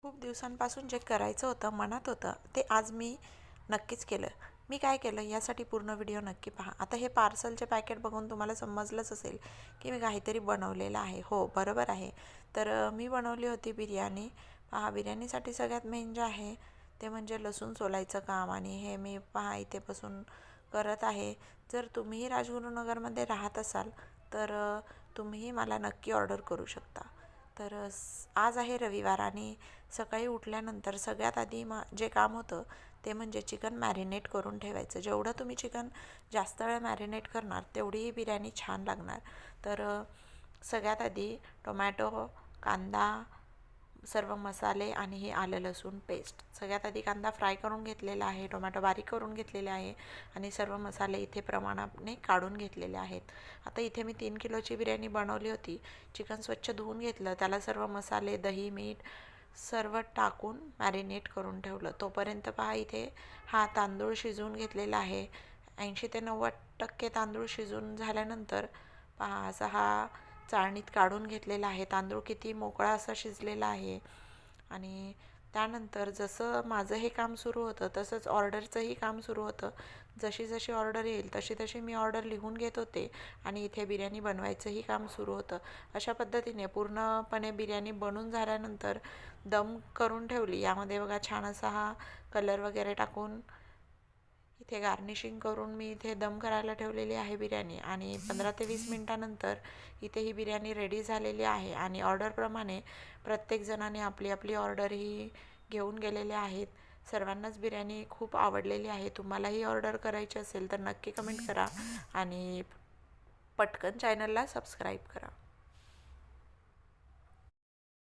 खूप दिवसांपासून जे करायचं होतं मनात होतं ते आज मी नक्कीच केलं. मी काय केलं यासाठी पूर्ण व्हिडिओ नक्की पहा. आता हे पार्सलचे पॅकेट बघून तुम्हाला समजलंच असेल की मी काहीतरी बनवलेलं आहे. हो, बरोबर आहे. तर मी बनवली होती बिर्याणी. पहा, बिर्याणीसाठी सगळ्यात मेन जे आहे ते म्हणजे लसूण सोलायचं काम, आणि हे मी पहा इथे बसून करत आहे. जर तुम्हीही राजगुरुनगरमध्ये राहत असाल तर तुम्हीही मला नक्की ऑर्डर करू शकता. तर आज आहे रविवार, आणि सकाळी उठल्यानंतर सगळ्यात आधी जे काम होतं ते म्हणजे चिकन मॅरिनेट करून ठेवायचं. जेवढं तुम्ही चिकन जास्त वेळ मॅरिनेट करणार तेवढी ही बिर्याणी छान लागणार. तर सगळ्यात आधी टोमॅटो, कांदा, सर्व मसाले आणि हे आलं लसूण पेस्ट. सगळ्यात आधी कांदा फ्राय करून घेतलेला आहे, टोमॅटो बारीक करून घेतलेले आहे आणि सर्व मसाले इथे प्रमाणाने काढून घेतलेले आहेत. आता इथे मी 3 किलोची बिर्याणी बनवली होती. चिकन स्वच्छ धुवून घेतलं, त्याला सर्व मसाले, दही, मीठ सर्व टाकून मॅरिनेट करून ठेवलं. तोपर्यंत पहा इथे हा तांदूळ शिजवून घेतलेला आहे. 80 ते 90% तांदूळ शिजून झाल्यानंतर पहा असा हा चाळणीत काढून घेतलेला आहे. तांदूळ किती मोकळा असा शिजलेला आहे. आणि त्यानंतर जसं माझं हे काम सुरू होतं तसंच ऑर्डरचंही काम सुरू होतं. जशी जशी ऑर्डर येईल तशी तशी मी ऑर्डर लिहून घेत होते आणि इथे बिर्याणी बनवायचंही काम सुरू होतं. अशा पद्धतीने पूर्णपणे बिर्याणी बनून झाल्यानंतर दम करून ठेवली. यामध्ये बघा छान असा हा कलर वगैरे टाकून इथे गार्निशिंग करून मी इथे दम करायला ठेवलेली आहे बिर्याणी. आणि 15 ते 20 मिनटानंतर इथे ही बिर्याणी रेडी झालेली आहे. आणि ऑर्डरप्रमाणे प्रत्येक जणाने आपली आपली ऑर्डर ही घेऊन गेलेले आहेत. सर्वांनाच बिर्याणी खूप आवडलेली आहे. तुम्हालाही ऑर्डर करायची असेल तर नक्की कमेंट करा आणि पटकन चॅनलला सबस्क्राईब करा.